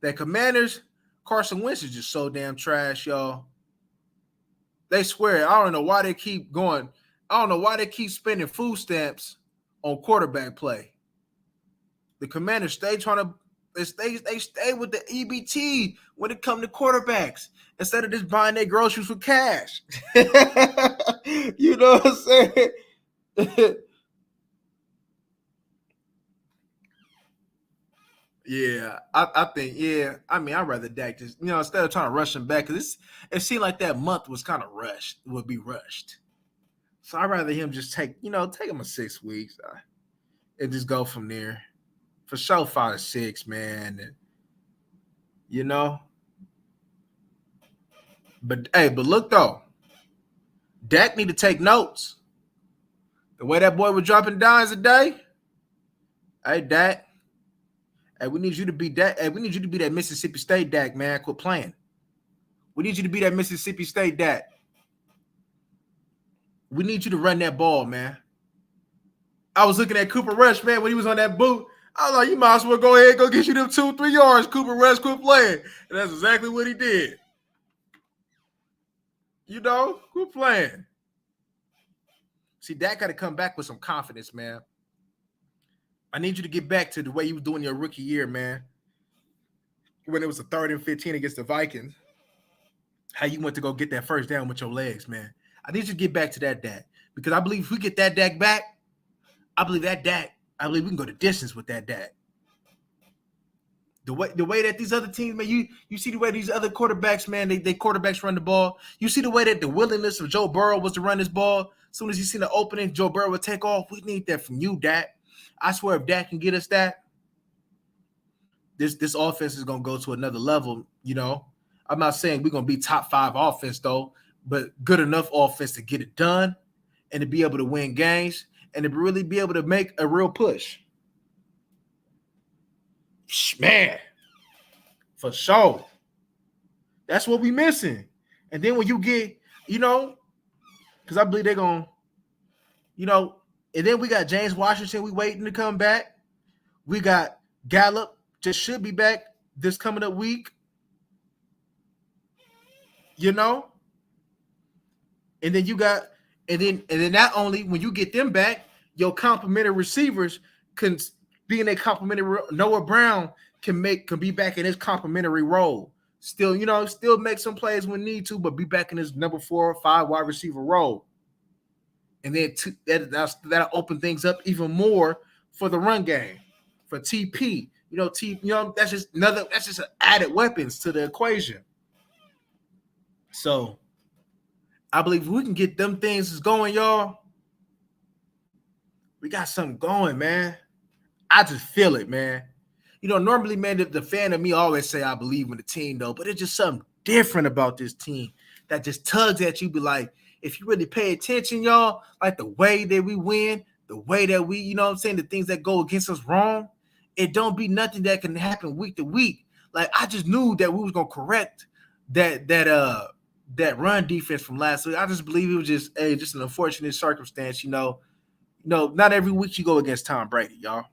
That Commanders, Carson Wentz is just so damn trash, y'all. They swear. I don't know why they keep going. I don't know why they keep spending food stamps on quarterback play. The Commanders stay trying to they stay with the EBT when it comes to quarterbacks instead of just buying their groceries with cash. You know what I'm saying? Yeah, I think, yeah. I mean, I'd rather Dak just, instead of trying to rush him back, because it seemed like that month was kind of rushed, would be rushed. So I'd rather him just take him a 6 weeks and just go from there. For sure, 5 to 6, man. And, you know. But look though, Dak need to take notes. The way that boy was dropping dimes a day. Hey, Dak. Hey, we need you to be Dak. Hey, we need you to be that Mississippi State Dak, man. Quit playing. We need you to be that Mississippi State Dak. We need you to run that ball, man. I was looking at Cooper Rush, man, when he was on that boot. I was like, you might as well go ahead and go get you them 2-3 yards. Cooper Rush quit playing. And that's exactly what he did. Quit playing. See, Dak got to come back with some confidence, man. I need you to get back to the way you were doing your rookie year, man. When it was a 3rd and 15 against the Vikings. How you went to go get that first down with your legs, man. I need you to get back to that Dak. Because I believe if we get that Dak back, I believe we can go the distance with that Dak. The way that these other teams, man, you see the way these other quarterbacks, man, they quarterbacks run the ball. You see the way that the willingness of Joe Burrow was to run his ball. As soon as you see the opening, Joe Burrow would take off. We need that from you, Dak. I swear if Dak can get us that, this offense is going to go to another level, I'm not saying we're going to be top 5 offense, though, but good enough offense to get it done and to be able to win games and to really be able to make a real push. Man, for sure. That's what we missing. And then when you get, because I believe they're going to, and then we got James Washington, we waiting to come back. We got Gallup, just should be back this coming up week. And then you got, and then not only when you get them back, your complimentary receivers can be in a complimentary. Noah Brown can be back in his complimentary role. Still, still make some plays when need to, but be back in his number 4 or 5 wide receiver role. And then that'll open things up even more for the run game, for TP. That's just an added weapons to the equation. So I believe we can get them things going, y'all. We got something going, man. I just feel it, man. Normally, man, the fan of me always say I believe in the team, though, but it's just something different about this team. that just tugs at you. Be like, if you really pay attention, y'all, like the way that we win, the way that we, you know what I'm saying, the things that go against us wrong, it don't be nothing that can happen week to week. Like I just knew that we was gonna correct that run defense from last week. I just believe it was just an unfortunate circumstance, not every week you go against Tom Brady, y'all.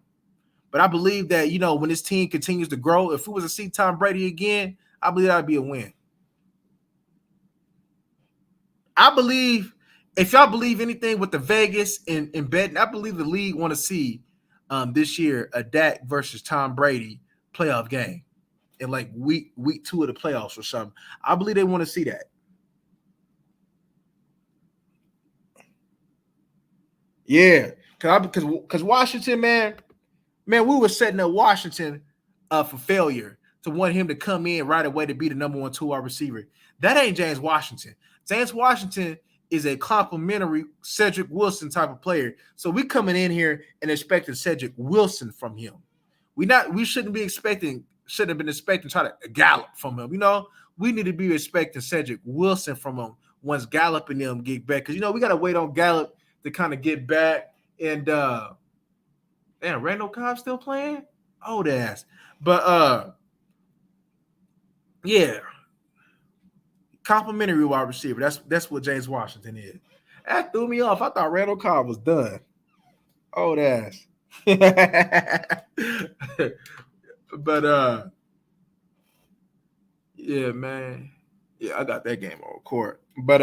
But I believe that, when this team continues to grow, if we was to see Tom Brady again, I believe that would be a win. I believe if y'all believe anything with the Vegas and betting, I believe the league want to see this year a Dak versus Tom Brady playoff game in like week 2 of the playoffs or something. I believe they want to see that. Yeah, because Washington, man, we were setting up Washington for failure to want him to come in right away to be the number 1 2 wide receiver. That ain't James Washington. James Washington is a complimentary Cedric Wilson type of player. So we coming in here and expecting Cedric Wilson from him. We shouldn't have been expecting try to Gallup from him. We need to be expecting Cedric Wilson from him once Gallup and them get back. Because we gotta wait on Gallup to kind of get back. And damn, Randall Cobb still playing? Old ass. But yeah. Complimentary wide receiver. That's what James Washington is. That threw me off. I thought Randall Cobb was done. Old ass. But yeah, man. Yeah, I got that game on court. But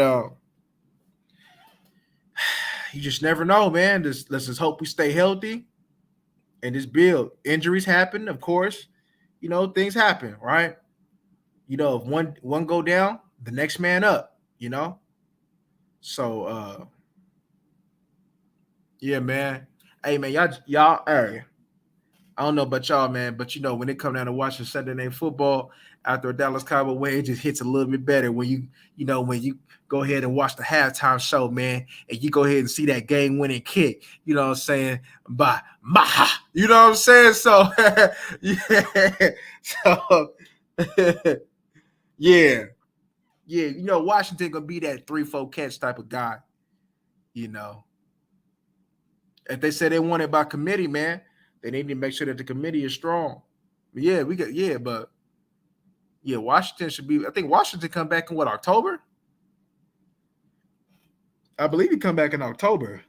you just never know, man. Let's just hope we stay healthy and just build. Injuries happen, of course. Things happen, right? If one go down, the next man up, So yeah, man. Hey man, y'all hey, I don't know about y'all, man, but when it come down to watching Sunday Night Football after a Dallas Cowboys win, it just hits a little bit better when you go ahead and watch the halftime show, man, and you go ahead and see that game-winning kick. You know what I'm saying? By Maha. You know what I'm saying? So yeah, so yeah, Washington gonna be that 3-4 catch type of guy. If they say they want it by committee, man, they need to make sure that the committee is strong. Yeah, but Washington should be. I think Washington come back in October? I believe he come back in October.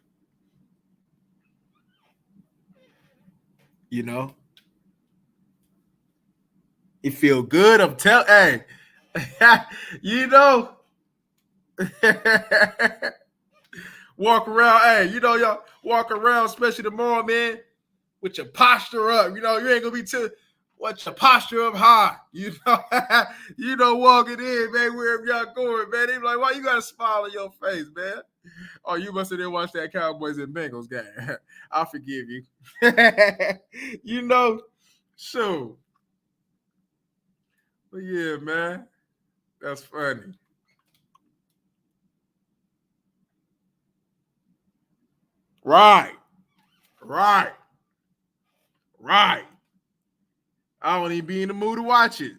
It feel good. I'm telling. Hey, walk around. Hey, y'all walk around, especially tomorrow, man, with your posture up. You ain't gonna be too. What's your posture up high? Walking in, man, wherever y'all going, man. They be like, why you got a smile on your face, man? Oh, you must have didn't watch that Cowboys and Bengals game. I'll forgive you. So. But yeah, man. That's funny. Right. I don't even be in the mood to watch it.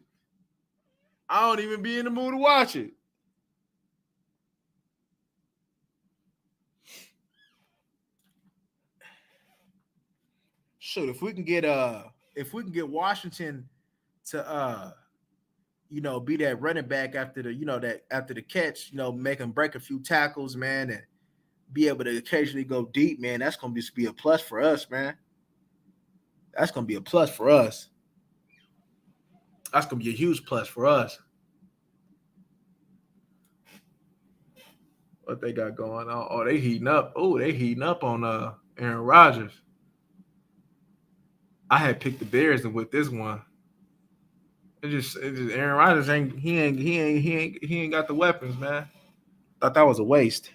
Shoot, if we can get Washington to be that running back after the catch, make him break a few tackles, man, and be able to occasionally go deep, man, that's gonna just be a plus for us, man. That's gonna be a plus for us. That's gonna be a huge plus for us. What they got going on? Oh, they heating up. Oh, they heating up on Aaron Rodgers. I had picked the Bears and with this one. It just Aaron Rodgers ain't got the weapons, man. Thought that was a waste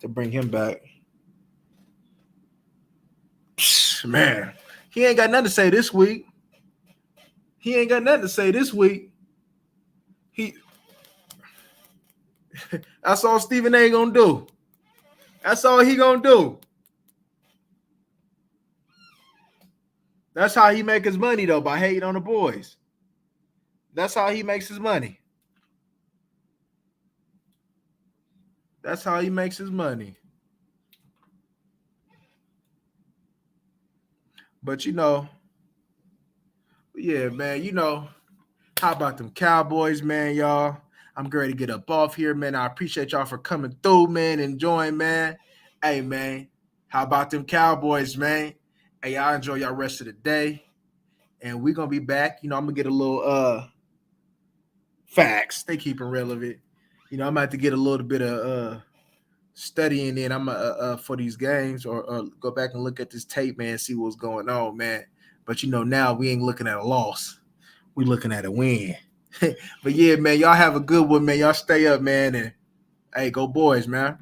to bring him back. Man, he ain't got nothing to say this week. That's all Stephen A gonna do. That's all he gonna do. That's how he make his money though, by hating on the boys. That's how he makes his money. That's how he makes his money. But yeah, man, how about them Cowboys, man, y'all? I'm ready to get up off here, man. I appreciate y'all for coming through, man, enjoying, man. Hey, man, how about them Cowboys, man? Hey, y'all enjoy y'all rest of the day. And we're gonna be back. I'm gonna get a little facts. They keep it relevant. I'm gonna have to get a little bit of studying in. I'm for these games or go back and look at this tape, man, see what's going on, man. But now we ain't looking at a loss. We looking at a win. But yeah, man, y'all have a good one, man. Y'all stay up, man, and hey, go boys, man.